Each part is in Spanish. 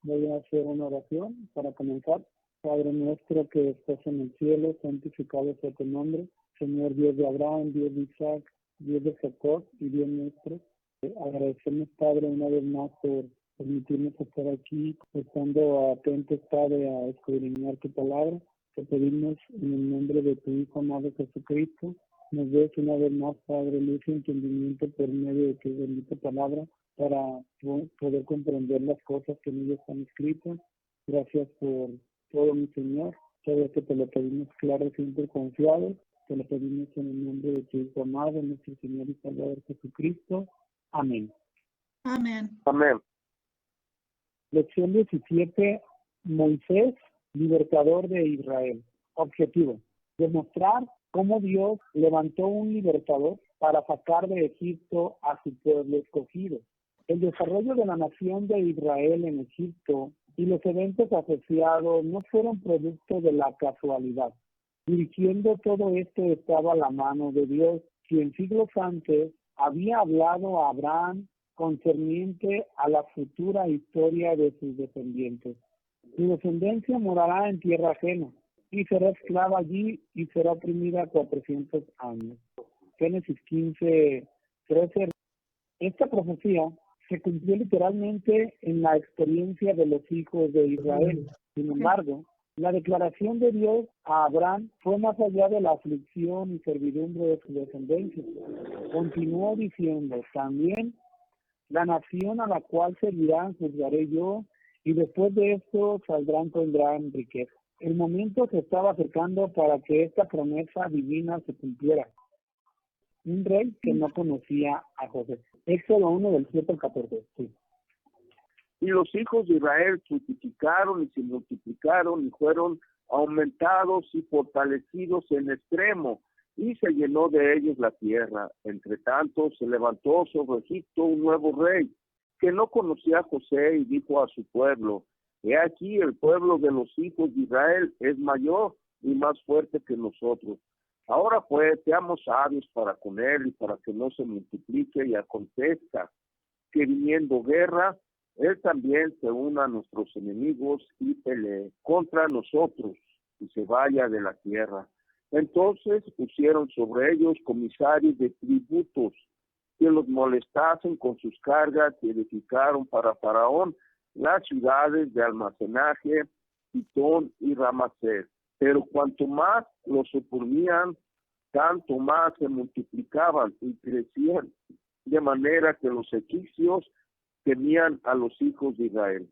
Voy a hacer una oración para comenzar. Padre nuestro que estás en el cielo, santificado sea tu nombre. Señor Dios de Abraham, Dios de Isaac, Dios de Jacob y Dios nuestro. Agradecemos, Padre, una vez más por permitirnos estar aquí, estando atentos, Padre, a escudriñar tu palabra. Te pedimos en el nombre de tu Hijo amado Jesucristo, nos des una vez más, Padre, luz y entendimiento por medio de tu bendita palabra, para poder comprender las cosas que en ella están escritas. Gracias por todo, mi Señor. Todo esto te lo pedimos claro, siempre confiado. Te lo pedimos en el nombre de tu Hijo amado, nuestro Señor y Salvador Jesucristo. Amén. Amén. Amén. Lección 17. Moisés, libertador de Israel. Objetivo: demostrar cómo Dios levantó un libertador para sacar de Egipto a su pueblo escogido. El desarrollo de la nación de Israel en Egipto y los eventos asociados no fueron producto de la casualidad. Dirigiendo todo esto estaba la mano de Dios, quien siglos antes había hablado a Abraham concerniente a la futura historia de sus descendientes. Su descendencia morará en tierra ajena y será esclava allí y será oprimida 400 años. Génesis 15:13. Esta profecía se cumplió literalmente en la experiencia de los hijos de Israel. Sin embargo, la declaración de Dios a Abraham fue más allá de la aflicción y servidumbre de su descendencia. Continuó diciendo: también la nación a la cual servirán juzgaré yo, y después de esto saldrán con gran riqueza. El momento se estaba acercando para que esta promesa divina se cumpliera. Un rey que no conocía a José. Éxodo 1 del 7 al 14. Sí. Y los hijos de Israel fructificaron y se multiplicaron y fueron aumentados y fortalecidos en extremo, y se llenó de ellos la tierra. Entre tanto se levantó sobre Egipto un nuevo rey, que no conocía a José, y dijo a su pueblo: he aquí, el pueblo de los hijos de Israel es mayor y más fuerte que nosotros. Ahora pues, seamos sabios para con él y para que no se multiplique, y acontezca que viniendo guerra, él también se una a nuestros enemigos y pelee contra nosotros y se vaya de la tierra. Entonces pusieron sobre ellos comisarios de tributos que los molestasen con sus cargas, y edificaron para Faraón las ciudades de almacenaje, Pitón y Ramasés. Pero cuanto más los oprimían, tanto más se multiplicaban y crecían, de manera que los egipcios temían a los hijos de Israel.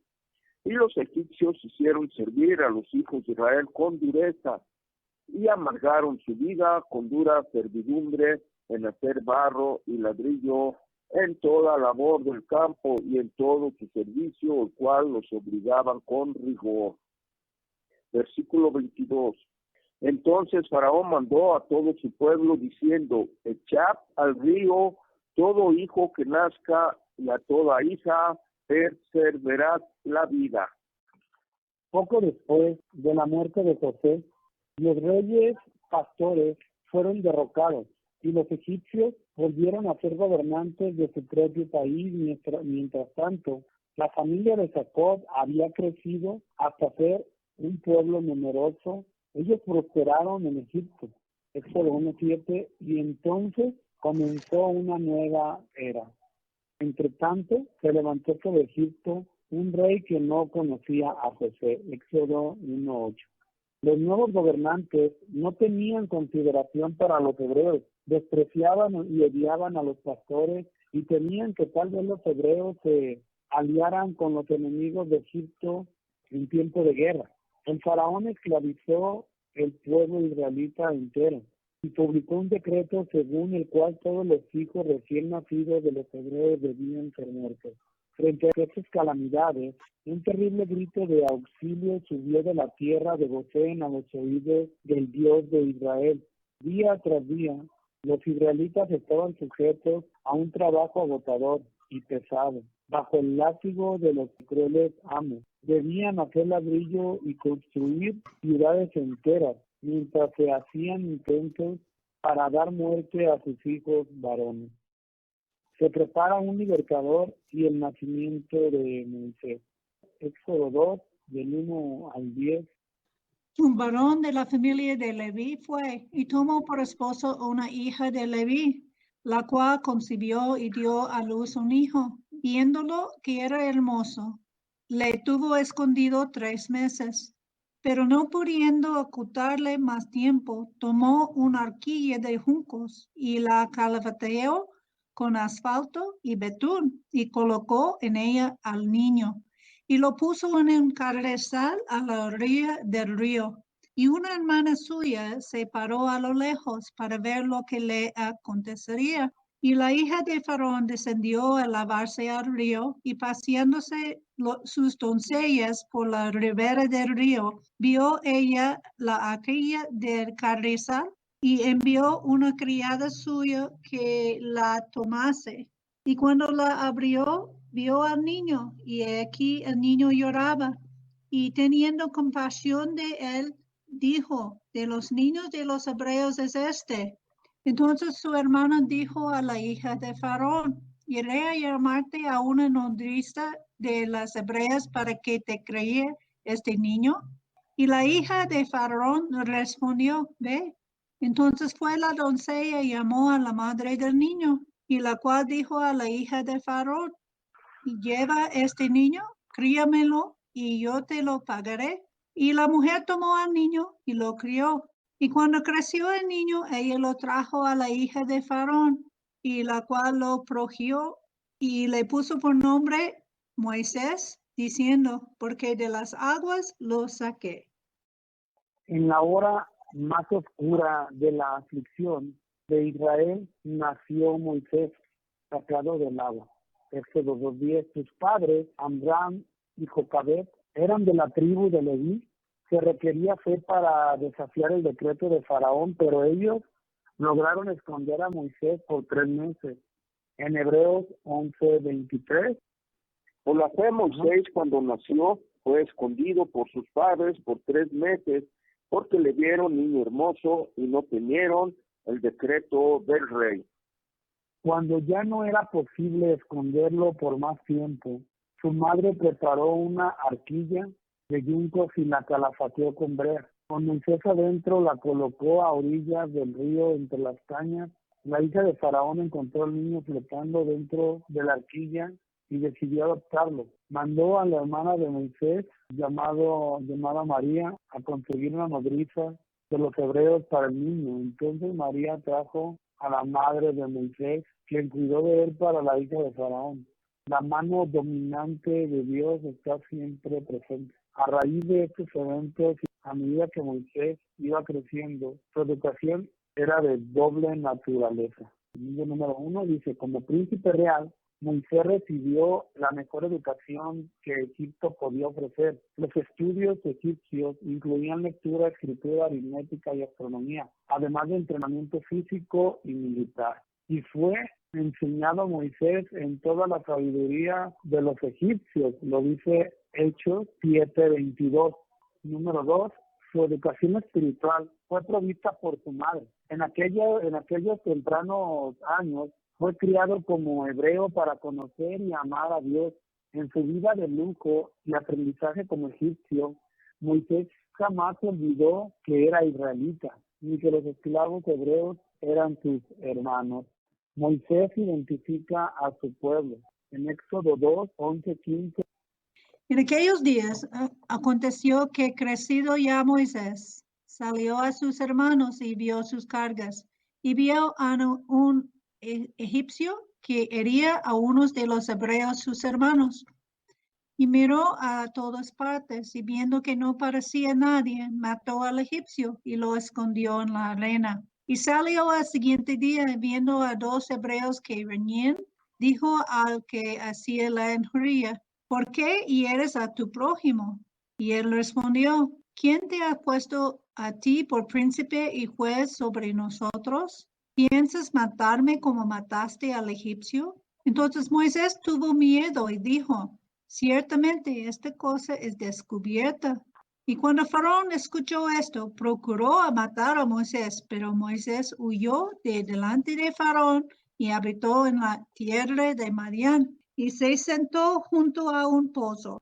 Y los egipcios hicieron servir a los hijos de Israel con dureza, y amargaron su vida con dura servidumbre en hacer barro y ladrillo, en toda labor del campo y en todo su servicio, el cual los obligaban con rigor. Versículo 22. Entonces Faraón mandó a todo su pueblo diciendo: echad al río todo hijo que nazca, y a toda hija perseverad la vida. Poco después de la muerte de José, los reyes pastores fueron derrocados y los egipcios volvieron a ser gobernantes de su propio país. Mientras tanto, la familia de Jacob había crecido hasta ser un pueblo numeroso. Ellos prosperaron en Egipto. Éxodo 1:7. Y entonces comenzó una nueva era. Entre tanto, se levantó sobre Egipto un rey que no conocía a José. Éxodo 1:8. Los nuevos gobernantes no tenían consideración para los hebreos, despreciaban y odiaban a los pastores y temían que tal vez los hebreos se aliaran con los enemigos de Egipto en tiempo de guerra. El faraón esclavizó el pueblo israelita entero y publicó un decreto según el cual todos los hijos recién nacidos de los hebreos debían ser muertos. Frente a estas calamidades, un terrible grito de auxilio subió de la tierra de Gosén a los oídos del Dios de Israel. Día tras día, los israelitas estaban sujetos a un trabajo agotador y pesado, bajo el látigo de los crueles amos. Debían hacer ladrillo y construir ciudades enteras, mientras se hacían intentos para dar muerte a sus hijos varones. Se prepara un libertador y el nacimiento de Moisés. Éxodo 2, del 1 al 10. Un varón de la familia de Leví fue y tomó por esposo una hija de Leví, la cual concibió y dio a luz un hijo. Viéndolo que era hermoso, le tuvo escondido 3 meses. Pero no pudiendo ocultarle más tiempo, tomó una arquilla de juncos y la calafateó con asfalto y betún y colocó en ella al niño y lo puso en un carrizal a la orilla del río. Y una hermana suya se paró a lo lejos para ver lo que le acontecería. Y la hija de Faraón descendió a lavarse al río y paseándose sus doncellas por la ribera del río, vio ella la arquilla del carrizal y envió una criada suya que la tomase. Y cuando la abrió, vio al niño, y aquí el niño lloraba. Y teniendo compasión de él, dijo, de los niños de los hebreos es este. Entonces su hermana dijo a la hija de Faraón, iré a llamarte a una nodriza de las hebreas para que te críe este niño. Y la hija de Faraón respondió, ve. Entonces fue la doncella y llamó a la madre del niño, y la cual dijo a la hija de Faraón, lleva este niño, críamelo, y yo te lo pagaré. Y la mujer tomó al niño y lo crió. Y cuando creció el niño, ella lo trajo a la hija de Faraón, y la cual lo progió y le puso por nombre Moisés, diciendo, porque de las aguas lo saqué. En la hora más oscura de la aflicción de Israel nació Moisés, sacado del agua. Éxodo 2:10. Sus padres, Amram y Jocabed, eran de la tribu de Leví. Se requería fe para desafiar el decreto de Faraón, pero ellos lograron esconder a Moisés por 3 meses. En Hebreos 11:23. Por la fe Moisés, cuando nació, fue escondido por sus padres por 3 meses, porque le vieron niño hermoso y no temieron el decreto del rey. Cuando ya no era posible esconderlo por más tiempo, su madre preparó una arquilla de yuncos y la calafateó con brea. Con Moisés adentro la colocó a orillas del río entre las cañas. La hija de Faraón encontró al niño flotando dentro de la arquilla y decidió adoptarlo. Mandó a la hermana de Moisés, llamada María, a conseguir una nodriza de los hebreos para el niño. Entonces María trajo a la madre de Moisés, quien cuidó de él para la hija de Faraón. La mano dominante de Dios está siempre presente. A raíz de estos eventos, a medida que Moisés iba creciendo, su educación era de doble naturaleza. El libro número 1 dice, como príncipe real, Moisés recibió la mejor educación que Egipto podía ofrecer. Los estudios egipcios incluían lectura, escritura, aritmética y astronomía, además de entrenamiento físico y militar. Y fue enseñado a Moisés en toda la sabiduría de los egipcios, lo dice Hechos 7:22. Número 2, su educación espiritual fue provista por su madre. En aquellos tempranos años, fue criado como hebreo para conocer y amar a Dios. En su vida de lujo y aprendizaje como egipcio, Moisés jamás olvidó que era israelita, ni que los esclavos hebreos eran sus hermanos. Moisés identifica a su pueblo. En Éxodo 2:11-15. En aquellos días aconteció que crecido ya Moisés, salió a sus hermanos y vio sus cargas, y vio a un egipcio que hería a unos de los hebreos sus hermanos. Y miró a todas partes, y viendo que no parecía nadie, mató al egipcio y lo escondió en la arena. Y salió al siguiente día, viendo a 2 hebreos que reñían, dijo al que hacía la injuria, ¿por qué hieres a tu prójimo? Y él respondió, ¿quién te ha puesto a ti por príncipe y juez sobre nosotros? ¿Piensas matarme como mataste al egipcio? Entonces Moisés tuvo miedo y dijo, ciertamente esta cosa es descubierta. Y cuando Faraón escuchó esto, procuró matar a Moisés, pero Moisés huyó de delante de Faraón y habitó en la tierra de Madián y se sentó junto a un pozo.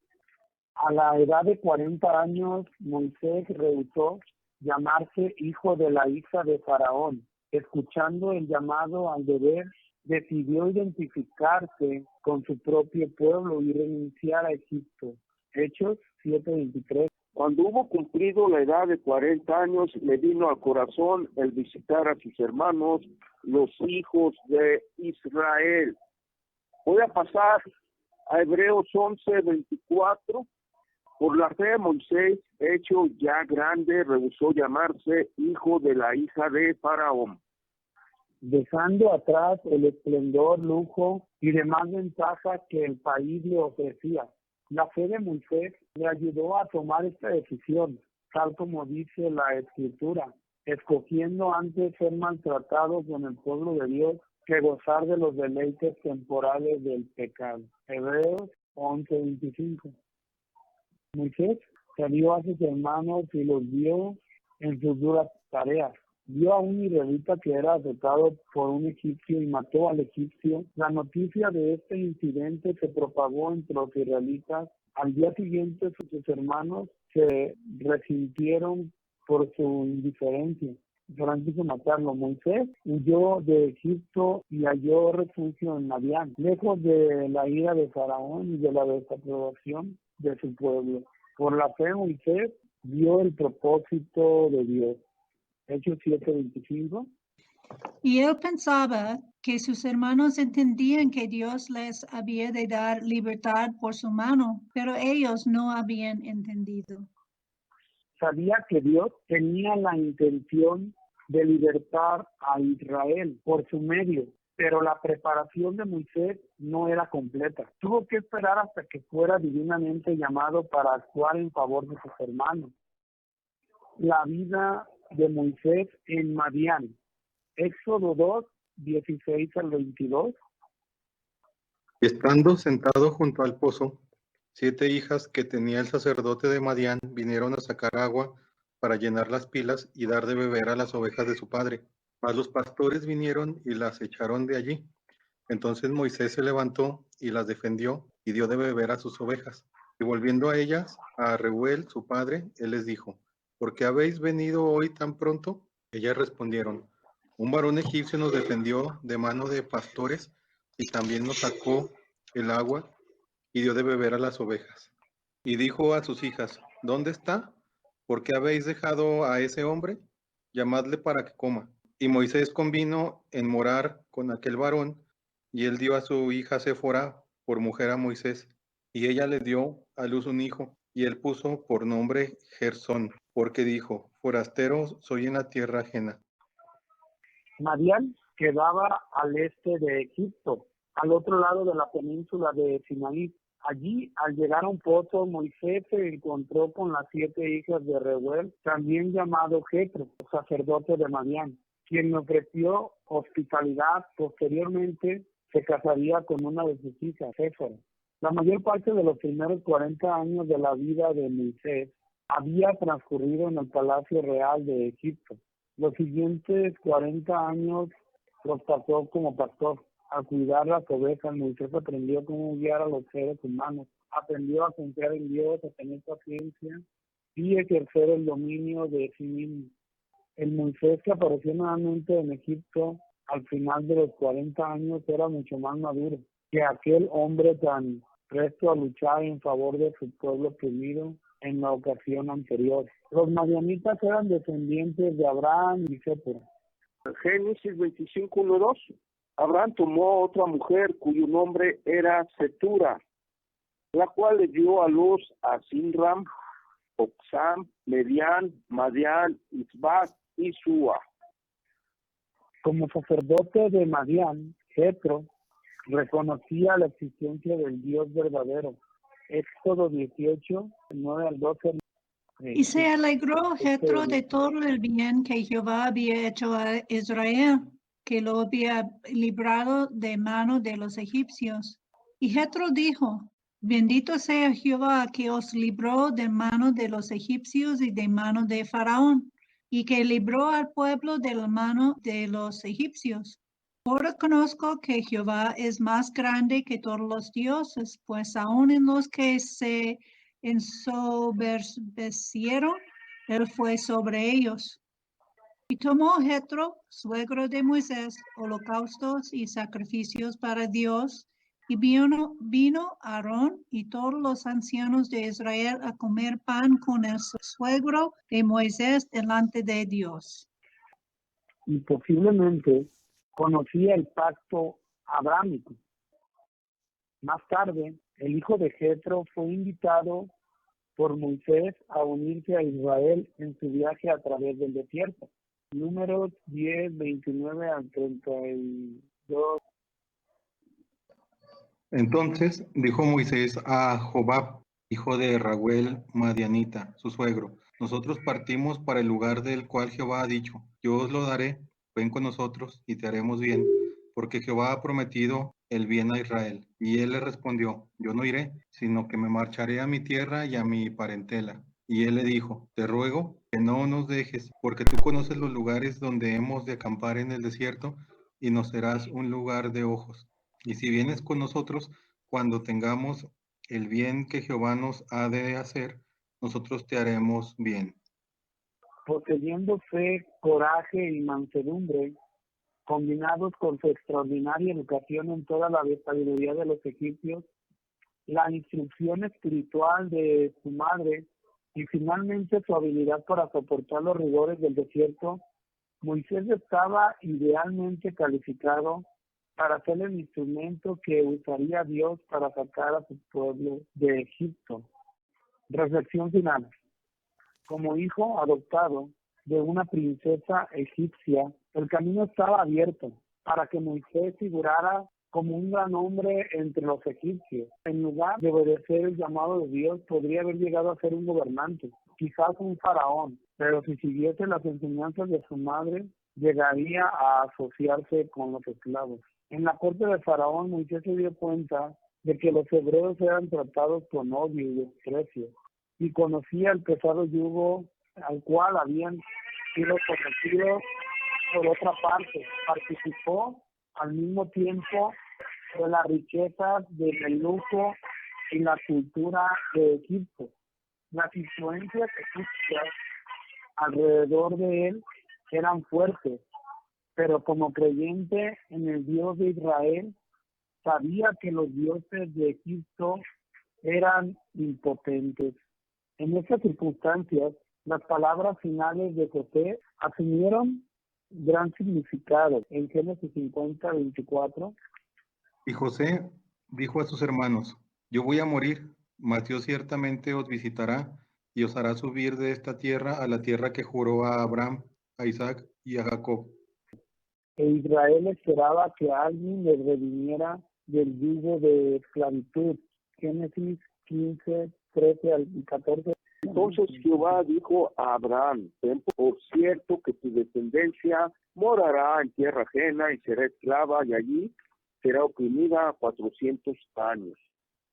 A la edad de 40 años, Moisés rehusó llamarse hijo de la hija de Faraón. Escuchando el llamado al deber, decidió identificarse con su propio pueblo y renunciar a Egipto. Hechos 7:23. Cuando hubo cumplido la edad de 40 años, le vino al corazón el visitar a sus hermanos, los hijos de Israel. Voy a pasar a Hebreos 11:24. Por la fe, Moisés, hecho ya grande, rehusó llamarse hijo de la hija de Faraón. Dejando atrás el esplendor, lujo y demás ventajas que el país le ofrecía. La fe de Moisés le ayudó a tomar esta decisión, tal como dice la Escritura, escogiendo antes ser maltratado con el pueblo de Dios que gozar de los deleites temporales del pecado. Hebreos 11:25. Moisés salió a sus hermanos y los vio en sus duras tareas. Vio a un israelita que era azotado por un egipcio y mató al egipcio. La noticia de este incidente se propagó entre los israelitas. Al día siguiente sus hermanos se resintieron por su indiferencia. Fueron quiso matarlo. Moisés huyó de Egipto y halló refugio en Madián, lejos de la ira de Faraón y de la desaprobación de su pueblo. Por la fe Moisés vio el propósito de Dios. Hechos 7:25. Y él pensaba que sus hermanos entendían que Dios les había de dar libertad por su mano, pero ellos no habían entendido. Sabía que Dios tenía la intención de libertar a Israel por su medio, pero la preparación de Moisés no era completa. Tuvo que esperar hasta que fuera divinamente llamado para actuar en favor de sus hermanos. La vida de Moisés en Madián. Éxodo 2:16-22. Estando sentado junto al pozo, 7 hijas que tenía el sacerdote de Madián vinieron a sacar agua para llenar las pilas y dar de beber a las ovejas de su padre. Mas los pastores vinieron y las echaron de allí. Entonces Moisés se levantó y las defendió y dio de beber a sus ovejas. Y volviendo a ellas, a Reuel, su padre, él les dijo: ¿Por qué habéis venido hoy tan pronto? Ellas respondieron: un varón egipcio nos defendió de mano de pastores y también nos sacó el agua y dio de beber a las ovejas. Y dijo a sus hijas: ¿dónde está? ¿Por qué habéis dejado a ese hombre? Llamadle para que coma. Y Moisés convino en morar con aquel varón, y él dio a su hija Séfora por mujer a Moisés, y ella le dio a luz un hijo, y él puso por nombre Gersón, porque dijo: forastero soy en la tierra ajena. Madián quedaba al este de Egipto, al otro lado de la península de Sinaí. Allí, al llegar a un pozo, Moisés se encontró con las 7 hijas de Reuel, también llamado Jetro, sacerdote de Madián, quien le ofreció hospitalidad. Posteriormente se casaría con una de sus hijas, Séfora. La mayor parte de los primeros 40 años de la vida de Moisés había transcurrido en el palacio real de Egipto. Los siguientes 40 años los pasó como pastor. Al cuidar las ovejas, Moisés aprendió cómo guiar a los seres humanos. Aprendió a confiar en Dios, a tener paciencia y ejercer el dominio de sí mismo. El Moisés que apareció nuevamente en Egipto al final de los 40 años era mucho más maduro que aquel hombre tan presto a luchar en favor de su pueblo oprimido en la ocasión anterior. Los madianitas eran descendientes de Abraham y Séfora. Génesis 25:1-2. Abraham tomó otra mujer cuyo nombre era Setura, la cual le dio a luz a Sinram, Oxam, Medián, Madián, Isbac y Sua. Como sacerdote de Madián, Jetro reconocía la existencia del Dios verdadero. Éxodo 18:9-12. Y se alegró Jetro de todo el bien que Jehová había hecho a Israel, que lo había librado de mano de los egipcios. Y Jetro dijo: bendito sea Jehová, que os libró de mano de los egipcios y de mano de Faraón, y que libró al pueblo de la mano de los egipcios. Ahora conozco que Jehová es más grande que todos los dioses, pues aun en los que se ensoberbecieron, él fue sobre ellos. Y tomó Jetro, suegro de Moisés, holocaustos y sacrificios para Dios, y vino Aarón y todos los ancianos de Israel a comer pan con el suegro de Moisés delante de Dios. Y posiblemente conocía el pacto abrámico. Más tarde, el hijo de Jetro fue invitado por Moisés a unirse a Israel en su viaje a través del desierto. Números 10, 29 al 32. Entonces dijo Moisés a Jobab, hijo de Raguel Madianita, su suegro: nosotros partimos para el lugar del cual Jehová ha dicho: yo os lo daré, ven con nosotros y te haremos bien, porque Jehová ha prometido el bien a Israel. Y él le respondió: yo no iré, sino que me marcharé a mi tierra y a mi parentela. Y él le dijo: te ruego que no nos dejes, porque tú conoces los lugares donde hemos de acampar en el desierto, y nos serás un lugar de ojos. Y si vienes con nosotros, cuando tengamos el bien que Jehová nos ha de hacer, nosotros te haremos bien. Poseyendo fe, coraje y mansedumbre, combinados con su extraordinaria educación en toda la sabiduría de los egipcios, la instrucción espiritual de su madre y finalmente su habilidad para soportar los rigores del desierto, Moisés estaba idealmente calificado para ser el instrumento que usaría Dios para sacar a su pueblo de Egipto. Reflexión final. Como hijo adoptado de una princesa egipcia, el camino estaba abierto para que Moisés figurara como un gran hombre entre los egipcios. En lugar de obedecer el llamado de Dios, podría haber llegado a ser un gobernante, quizás un faraón, pero si siguiese las enseñanzas de su madre, llegaría a asociarse con los esclavos. En la corte de Faraón, Moisés se dio cuenta de que los hebreos eran tratados con odio y desprecio, y conocía el pesado yugo al cual habían sido sometidos. Por otra parte, participó al mismo tiempo de las riquezas del lujo y la cultura de Egipto. Las influencias egipcias alrededor de él eran fuertes, pero como creyente en el Dios de Israel, sabía que los dioses de Egipto eran impotentes. En esas circunstancias, las palabras finales de José asumieron gran significado. En Génesis 50, 24. Y José dijo a sus hermanos: yo voy a morir, mas Dios ciertamente os visitará y os hará subir de esta tierra a la tierra que juró a Abraham, a Isaac y a Jacob. E Israel esperaba que alguien les redimiera del yugo de esclavitud. Génesis 15, 13 al 14. Entonces Jehová dijo a Abraham: ten por cierto que tu descendencia morará en tierra ajena y será esclava, y allí será oprimida 400 años.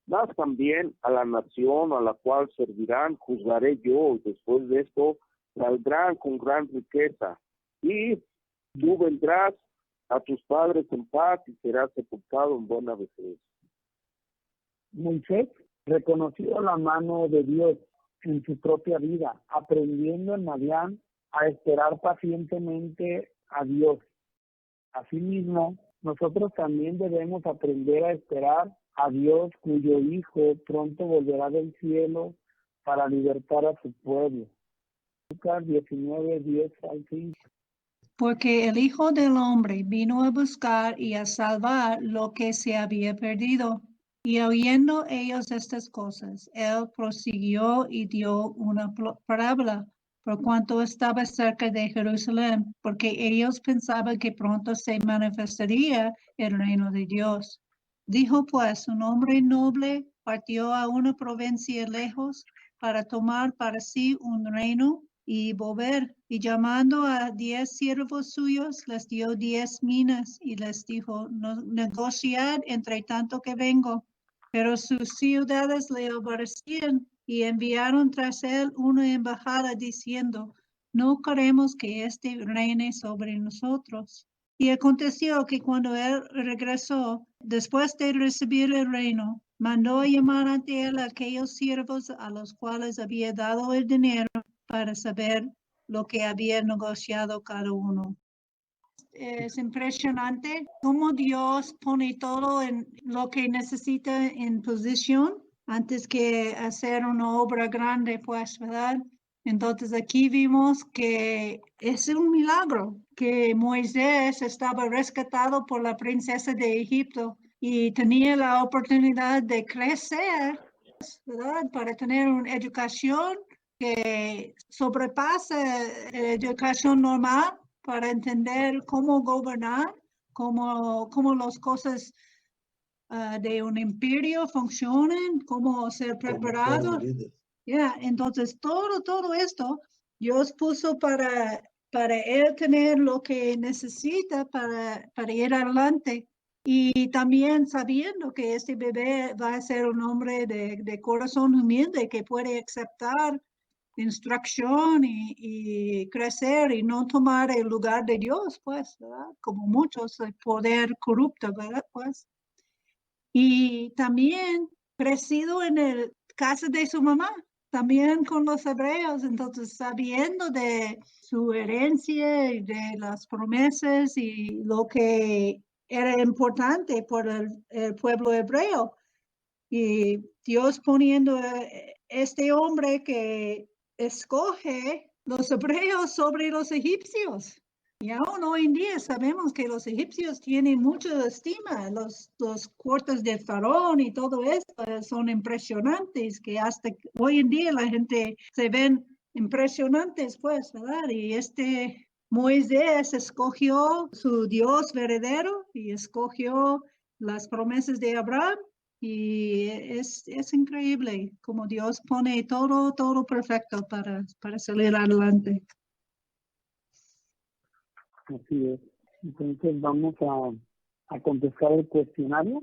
Mas también a la nación a la cual servirán juzgaré yo, y después de esto saldrán con gran riqueza. Y tú vendrás a tus padres en paz y serás sepultado en buena vejez. Moisés reconoció la mano de Dios en su propia vida, aprendiendo en Madián a esperar pacientemente a Dios. Asimismo, nosotros también debemos aprender a esperar a Dios, cuyo Hijo pronto volverá del cielo para libertar a su pueblo. Lucas 19, 10 al 5. Porque el Hijo del Hombre vino a buscar y a salvar lo que se había perdido. Y oyendo ellos estas cosas, él prosiguió y dio una parábola, por cuanto estaba cerca de Jerusalén, porque ellos pensaban que pronto se manifestaría el reino de Dios. Dijo pues: un hombre noble partió a una provincia lejos para tomar para sí un reino y volver, y llamando a 10 siervos suyos, les dio 10 minas y les dijo: negociad entre tanto que vengo. Pero sus ciudades le aborrecían y enviaron tras él una embajada diciendo: no queremos que éste reine sobre nosotros. Y aconteció que cuando él regresó, después de recibir el reino, mandó a llamar ante él a aquellos siervos a los cuales había dado el dinero para saber lo que había negociado cada uno. Es impresionante cómo Dios pone todo en lo que necesita en posición antes que hacer una obra grande, pues, ¿verdad? Entonces aquí vimos que es un milagro que Moisés estaba rescatado por la princesa de Egipto y tenía la oportunidad de crecer, ¿verdad? Para tener una educación que sobrepasa la educación normal para entender cómo gobernar, cómo las cosas de un imperio funcionan, cómo ser preparado. Entonces todo esto Dios puso para él tener lo que necesita para ir adelante. Y también sabiendo que este bebé va a ser un hombre de corazón humilde que puede aceptar instrucción y crecer y no tomar el lugar de Dios, pues, ¿verdad? Como muchos, el poder corrupto, ¿verdad? Pues. Y también crecido en el casa de su mamá, también con los hebreos, entonces sabiendo de su herencia y de las promesas y lo que era importante por el pueblo hebreo. Y Dios poniendo este hombre que escoge los hebreos sobre los egipcios. Y aún hoy en día sabemos que los egipcios tienen mucha estima, los cortes de faraón y todo esto son impresionantes, que hasta hoy en día la gente se ven impresionantes, pues, ¿verdad? Y este Moisés escogió su Dios verdadero y escogió las promesas de Abraham. Y es increíble como Dios pone todo perfecto para salir adelante. Así es. Entonces vamos a contestar el cuestionario.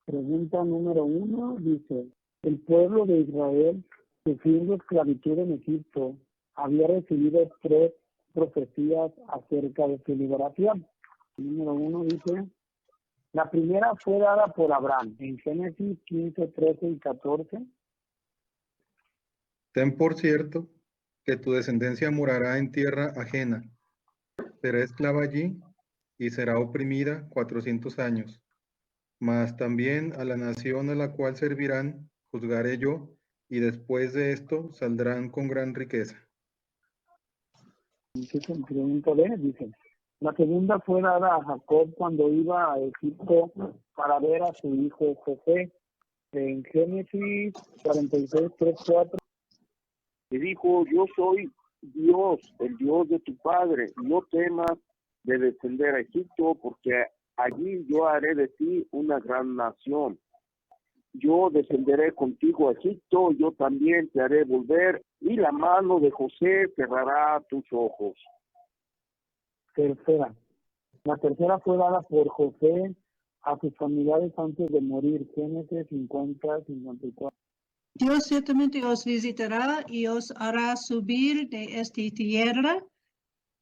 Pregunta número 1 dice, el pueblo de Israel, sufriendo esclavitud en Egipto, había recibido 3 profecías acerca de su liberación. Número 1 dice, la primera fue dada por Abraham en Génesis 15, 13 y 14. Ten por cierto que tu descendencia morará en tierra ajena, será esclava allí y será oprimida 400 años. Mas también a la nación a la cual servirán juzgaré yo, y después de esto saldrán con gran riqueza. Pregunta B, dice, la segunda fue dada a Jacob cuando iba a Egipto para ver a su hijo José, en Génesis 46, 3, 4. Y dijo, yo soy Dios, el Dios de tu padre, no temas de descender a Egipto, porque allí yo haré de ti una gran nación. Yo descenderé contigo a Egipto, yo también te haré volver, y la mano de José cerrará tus ojos. Tercera. La tercera fue dada por José a sus familiares antes de morir, Génesis 50, 54. Dios ciertamente os visitará y os hará subir de esta tierra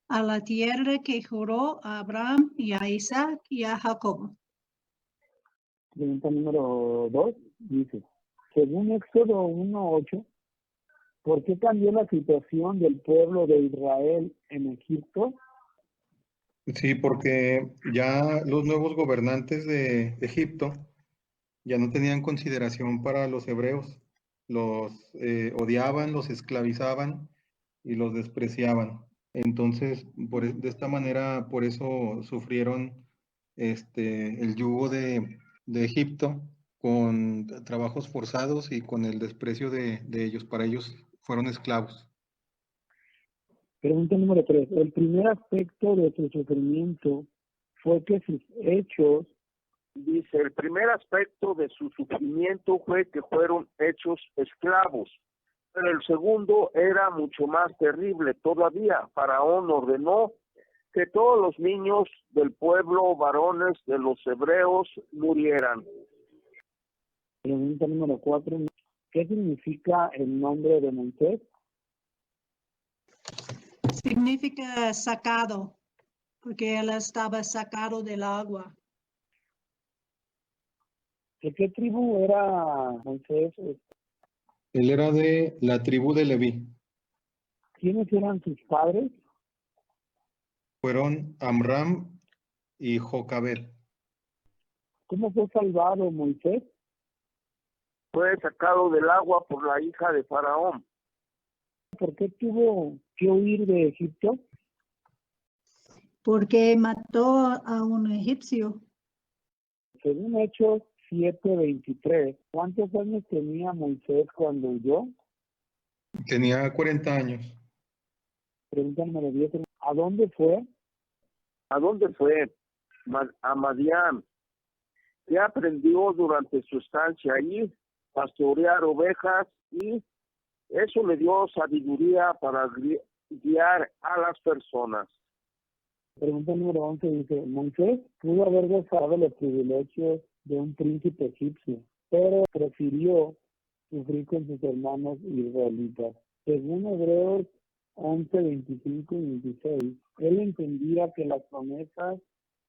a la tierra que juró a Abraham y a Isaac y a Jacob. Pregunta número 2 dice, según Éxodo 1:8, ¿por qué cambió la situación del pueblo de Israel en Egipto? Sí, porque ya los nuevos gobernantes de Egipto ya no tenían consideración para los hebreos. Los odiaban, los esclavizaban y los despreciaban. Entonces, de esta manera, por eso sufrieron el yugo de Egipto con trabajos forzados y con el desprecio de ellos. Para ellos fueron esclavos. Pregunta número 3. El primer aspecto de su sufrimiento fue que sus hechos, dice, el primer aspecto de su sufrimiento fue que fueron hechos esclavos. Pero el segundo era mucho más terrible todavía. Faraón ordenó que todos los niños del pueblo, varones de los hebreos, murieran. Pregunta número 4. ¿Qué significa el nombre de Moisés? Significa sacado, porque él estaba sacado del agua. ¿De qué tribu era Moisés? Él era de la tribu de Leví. ¿Quiénes eran sus padres? Fueron Amram y Jocabed. ¿Cómo fue salvado Moisés? Fue sacado del agua por la hija de Faraón. ¿Por qué tuvo que huir de Egipto? Porque mató a un egipcio. Según Hechos 7:23, ¿cuántos años tenía Moisés cuando huyó? Tenía 40 años. Pregunta número 10. ¿A dónde fue? ¿A dónde fue? A Madián. ¿Qué aprendió durante su estancia allí? Pastorear ovejas, y eso le dio sabiduría para guiar a las personas. Pregunta número 11 dice, Moisés pudo haber gozado los privilegios de un príncipe egipcio, pero prefirió sufrir con sus hermanos israelitas. Según Hebreos 11:25 y 26, él entendía que las promesas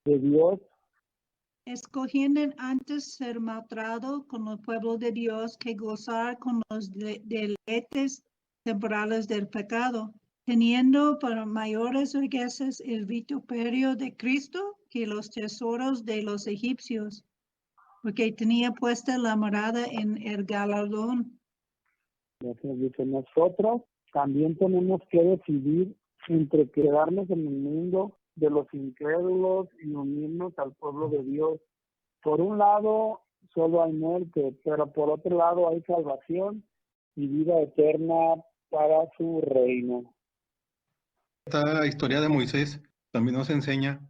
de Dios Escogiendo antes ser maltratado con el pueblo de Dios que gozar con los deleites temporales del pecado, teniendo para mayores riquezas el vituperio de Cristo que los tesoros de los egipcios, porque tenía puesta la morada en el galardón. dice, nosotros también tenemos que decidir entre quedarnos en el mundo de los incrédulos y unirnos al pueblo de Dios. Por un lado, solo hay muerte, pero por otro lado hay salvación y vida eterna para su reino. Esta historia de Moisés también nos enseña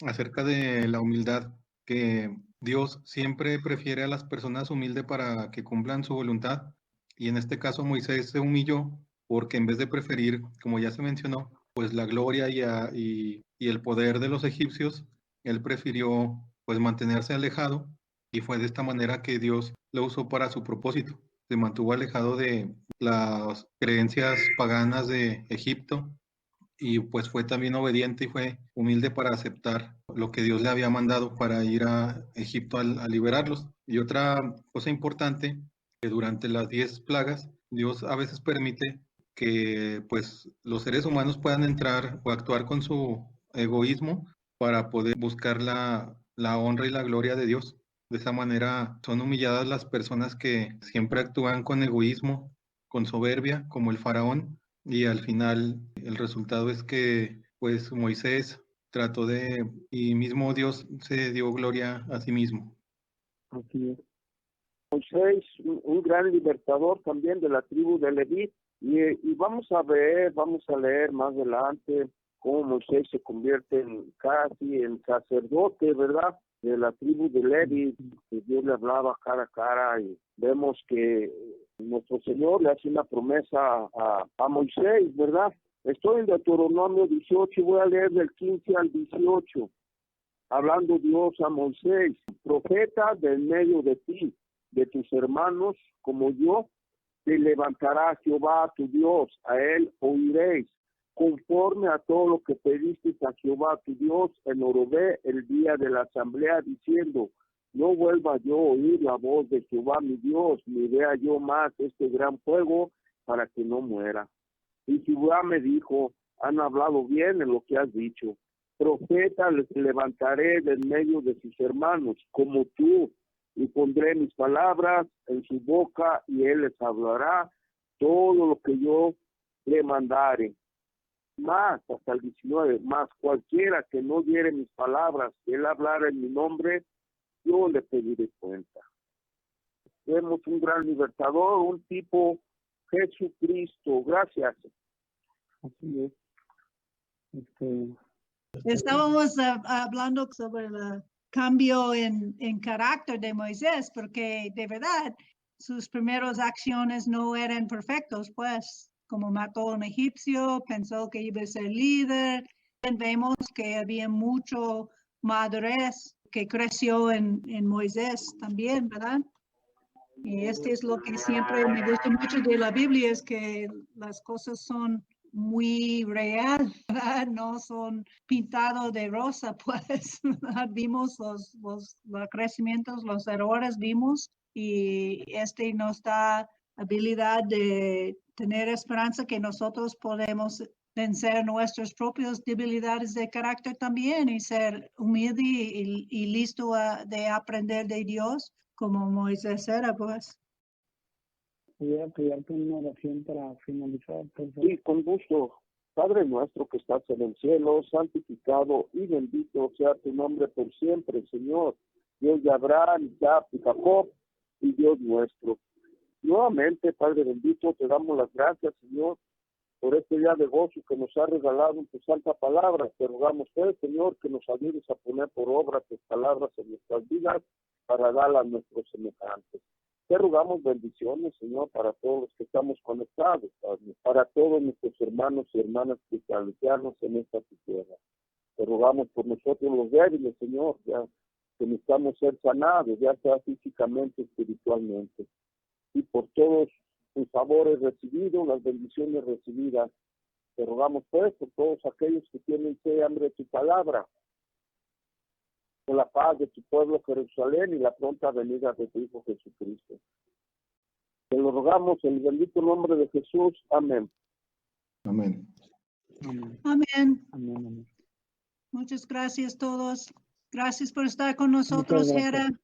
acerca de la humildad, que Dios siempre prefiere a las personas humildes para que cumplan su voluntad. Y en este caso Moisés se humilló porque en vez de preferir, como ya se mencionó, pues la gloria y el poder de los egipcios, él prefirió pues mantenerse alejado, y fue de esta manera que Dios lo usó para su propósito. Se mantuvo alejado de las creencias paganas de Egipto, y pues fue también obediente y fue humilde para aceptar lo que Dios le había mandado para ir a Egipto a liberarlos. Y otra cosa importante, que durante las 10 plagas, Dios a veces permite que pues los seres humanos puedan entrar o actuar con su egoísmo para poder buscar la honra y la gloria de Dios. De esa manera son humilladas las personas que siempre actúan con egoísmo, con soberbia, como el faraón, y al final el resultado es que pues Moisés trató y mismo Dios se dio gloria a sí mismo. Así es. Moisés, un gran libertador también de la tribu de Leví, y vamos a leer más adelante cómo Moisés se convierte casi en sacerdote, ¿verdad?, de la tribu de Leví, que Dios le hablaba cara a cara, y vemos que nuestro Señor le hace una promesa a Moisés, ¿verdad? Estoy en Deuteronomio 18 y voy a leer del 15 al 18, hablando Dios a Moisés: profeta del medio de ti, de tus hermanos, como yo, te levantará Jehová tu Dios, a él oiréis, conforme a todo lo que pediste a Jehová tu Dios en Horeb el día de la asamblea, diciendo: no vuelva yo a oír la voz de Jehová mi Dios, ni vea yo más este gran fuego, para que no muera. Y Jehová me dijo: han hablado bien en lo que has dicho. Profeta les levantaré del medio de sus hermanos, como tú, y pondré mis palabras en su boca, y él les hablará todo lo que yo le mandare. Más, hasta el 19, más cualquiera que no diere mis palabras, que él hablara en mi nombre, yo le pediré cuenta. Vemos un gran libertador, un tipo Jesucristo. Gracias. Así es. Estábamos hablando sobre el cambio en carácter de Moisés, porque de verdad sus primeras acciones no eran perfectos, pues, como mató a un egipcio, pensó que iba a ser líder. Vemos que había mucho madurez que creció en Moisés también, ¿verdad? Y este es lo que siempre me gusta mucho de la Biblia, es que las cosas son muy real, ¿verdad? No son pintados de rosa, pues vimos los crecimientos, los errores vimos y nos da habilidad de tener esperanza que nosotros podemos vencer nuestras propias debilidades de carácter también y ser humilde y listo de aprender de Dios como Moisés era, pues. Voy a pedirte una oración para finalizar. Sí, con gusto. Padre nuestro que estás en el cielo, santificado y bendito sea tu nombre por siempre, Señor. Dios de Abraham, Isaac y Jacob, y Dios nuestro. Nuevamente, Padre bendito, te damos las gracias, Señor, por este día de gozo que nos ha regalado en tu santa palabra. Te rogamos, pues, Señor, que nos ayudes a poner por obra tus palabras en nuestras vidas para darlas a nuestros semejantes. Te rogamos bendiciones, Señor, para todos los que estamos conectados, Padre, para todos nuestros hermanos y hermanas cristianos en esta tierra. Te rogamos por nosotros los débiles, Señor, ya que necesitamos ser sanados, ya sea físicamente, espiritualmente. Y por todos tus favores recibidos, las bendiciones recibidas. Te rogamos, pues, por todos aquellos que tienen sed y hambre de tu palabra, por la paz de tu pueblo Jerusalén y la pronta venida de tu Hijo Jesucristo. Te lo rogamos en el bendito nombre de Jesús. Amén. Amén. Amén. Amén. Amén, amén. Muchas gracias a todos. Gracias por estar con nosotros, gracias. Jera.